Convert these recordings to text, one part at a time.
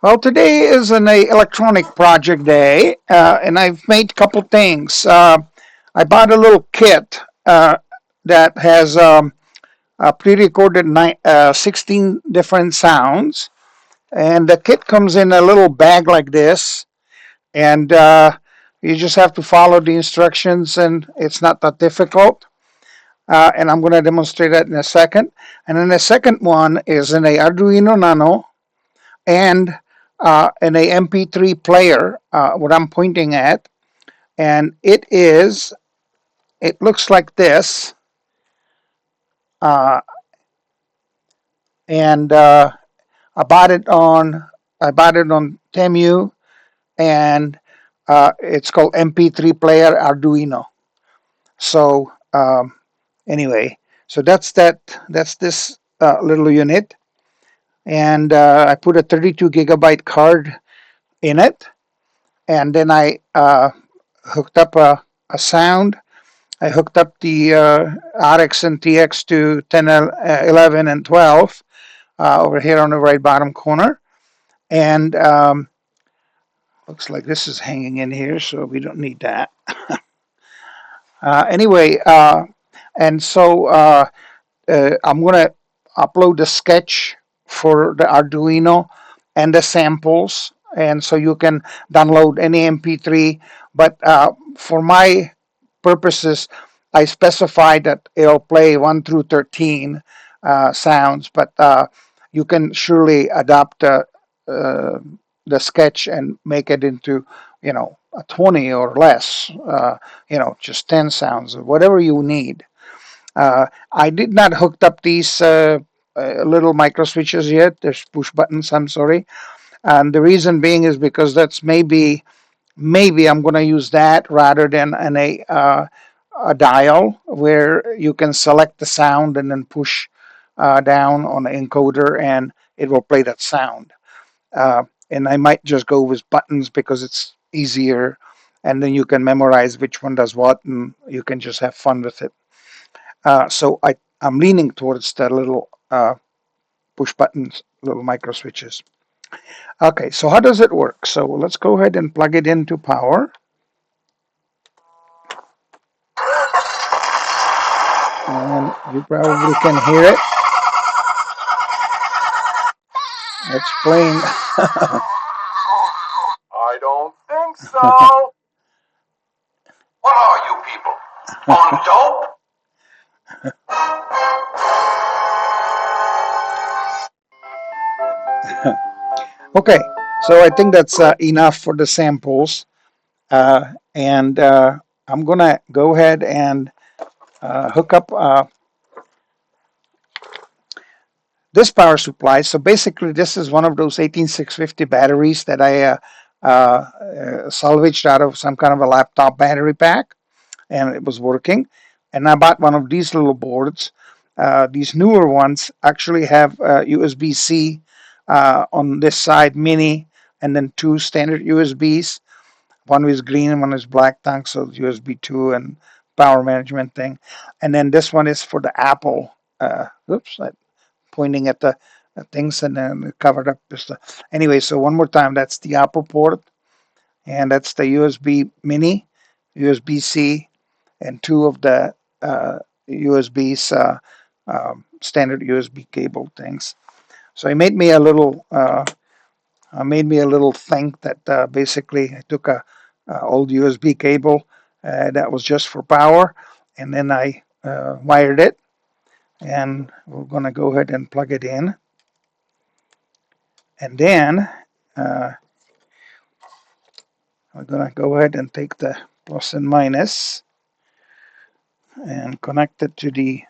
Well, today is an electronic project day, and I've made a couple things. I bought a little kit that has pre-recorded 16 different sounds, and the kit comes in a little bag like this, and you just have to follow the instructions, and it's not that difficult. And I'm going to demonstrate that in a second. And then the second one is an Arduino Nano and an MP3 player, what I'm pointing at, and it looks like this, uh, and I bought it on Temu, and it's called MP3 player Arduino. So anyway, so that's this little unit, and I put a 32 gigabyte card in it, and then I hooked up a sound. I hooked up the RX and TX to 10, 11, and 12 over here on the right bottom corner. And looks like this is hanging in here, so we don't need that. Anyway, and so I'm going to upload the sketch for the Arduino and the samples. And so you can download any MP3. But for my purposes, I specified that it'll play 1 through 13 sounds, but you can surely adapt the sketch and make it into, a 20 or less, just 10 sounds, whatever you need. I did not hook up these little micro switches yet. There's push buttons, I'm sorry. And the reason being is because that's maybe I'm going to use that rather than a dial where you can select the sound and then push down on the encoder and it will play that sound. And I might just go with buttons because it's easier, and then you can memorize which one does what, and you can just have fun with it. So I'm leaning towards the little push buttons, little micro switches. Okay, so how does it work? So let's go ahead and plug it into power. And you probably can hear it. It's playing. I don't think so. What are you people? On dope? Okay, so I think that's enough for the samples. And I'm going to go ahead and hook up this power supply. So basically, this is one of those 18650 batteries that I salvaged out of some kind of a laptop battery pack, and it was working. And I bought one of these little boards. These newer ones actually have USB-C on this side, mini, and then two standard USBs. One is green and one is black tank, so USB 2 and power management thing. And then this one is for the Apple. Oops, I'm pointing at the things and then covered up. Anyway, so one more time, that's the Apple port, and that's the USB mini, USB C, and two of the USBs, standard USB cable things. So I made me a little thing that basically I took a old USB cable that was just for power, and then I wired it, and we're going to go ahead and plug it in, and then we're going to go ahead and take the plus and minus and connect it to the.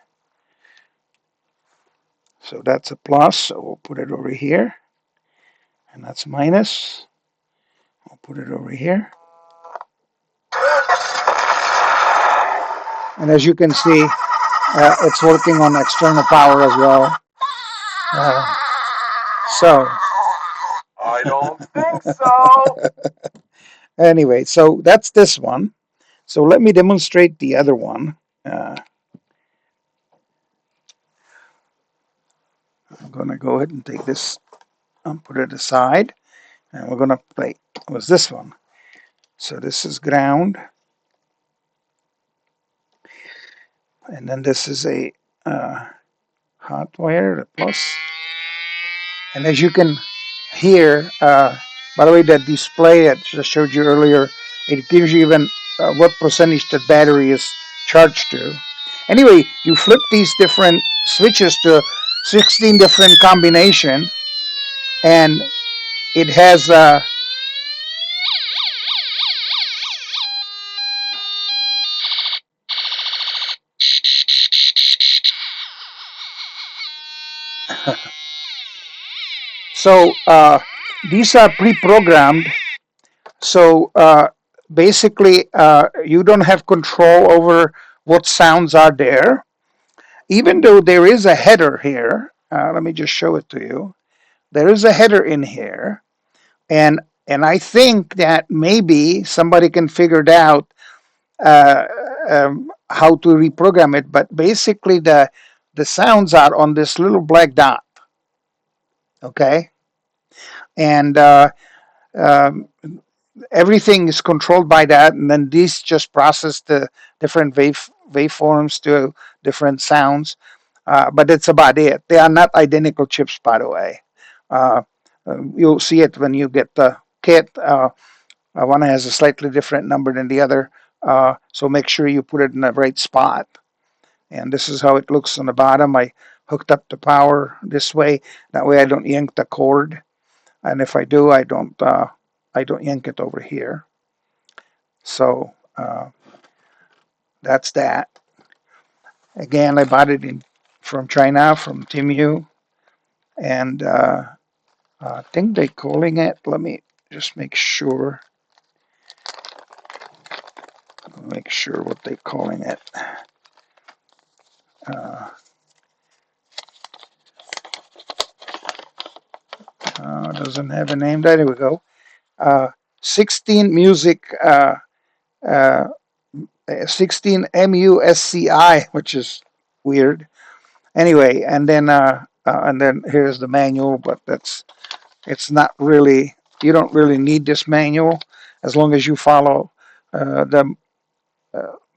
So that's a plus, so we'll put it over here, and that's minus. I'll put it over here. And as you can see, it's working on external power as well. Uh, so, I don't think so. anyway, so that's this one. So let me demonstrate the other one. I'm going to go ahead and take this and put it aside. And we're going to play. It was this one. So this is ground, and then this is a hot wire, the plus. And as you can hear, by the way, that display that I showed you earlier, it gives you even what percentage the battery is charged to. Anyway, you flip these different switches to 16 different combination, and it has so these are pre-programmed. So basically, you don't have control over what sounds are there, even though there is a header here. Let me just show it to you. There is a header in here, and I think that maybe somebody can figure it out uh, how to reprogram it. But basically, the sounds are on this little black dot. Okay, and um, everything is controlled by that, and then these just process the different waveforms to different sounds. But that's about it. They are not identical chips, by the way. Uh, you'll see it when you get the kit. One has a slightly different number than the other, so make sure you put it in the right spot. And this is how it looks on the bottom. I hooked up the power this way. That way, I don't yank the cord, and if I do, I don't yank it over here. So that's that. Again, I bought it from China, from Timu, and I think they're calling it. Let me just make sure what they're calling it. Uh, doesn't have a name. There we go. 16 Music, uh, 16 MUSCI, which is weird. Anyway, and then here's the manual, but it's not really. You don't really need this manual as long as you follow the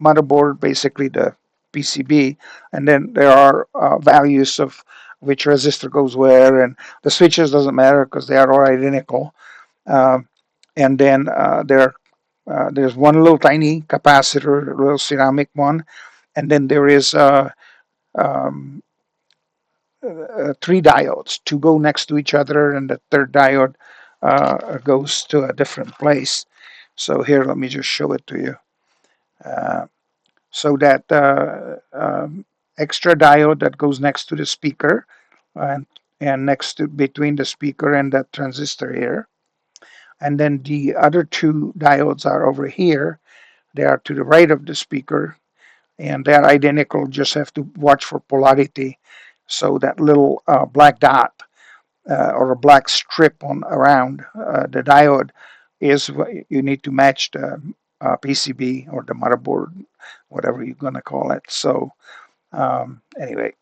motherboard, basically the PCB, and then there are values of which resistor goes where, and the switches doesn't matter because they are all identical. Um, and then there's one little tiny capacitor, a little ceramic one, and then there is um, three diodes to go next to each other, and the third diode goes to a different place. So here, let me just show it to you. Uh, so that extra diode that goes next to the speaker and next to between the speaker and that transistor here, and then the other two diodes are over here. They are to the right of the speaker, and they're identical. Just have to watch for polarity. So that little black dot or a black strip on around the diode is what you need to match the PCB or the motherboard, whatever you're going to call it. So anyway,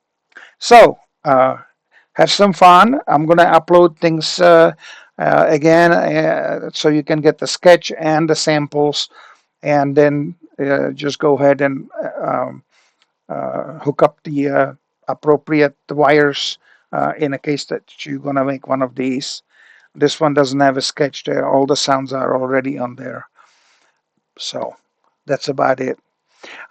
so have some fun. I'm going to upload things again so you can get the sketch and the samples, and then just go ahead and hook up the appropriate wires in a case that you're going to make one of these. This one doesn't have a sketch there. All the sounds are already on there. So that's about it.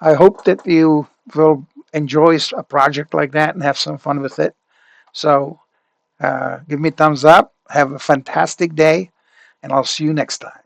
I hope that you will enjoy a project like that and have some fun with it. So give me a thumbs up. Have a fantastic day, and I'll see you next time.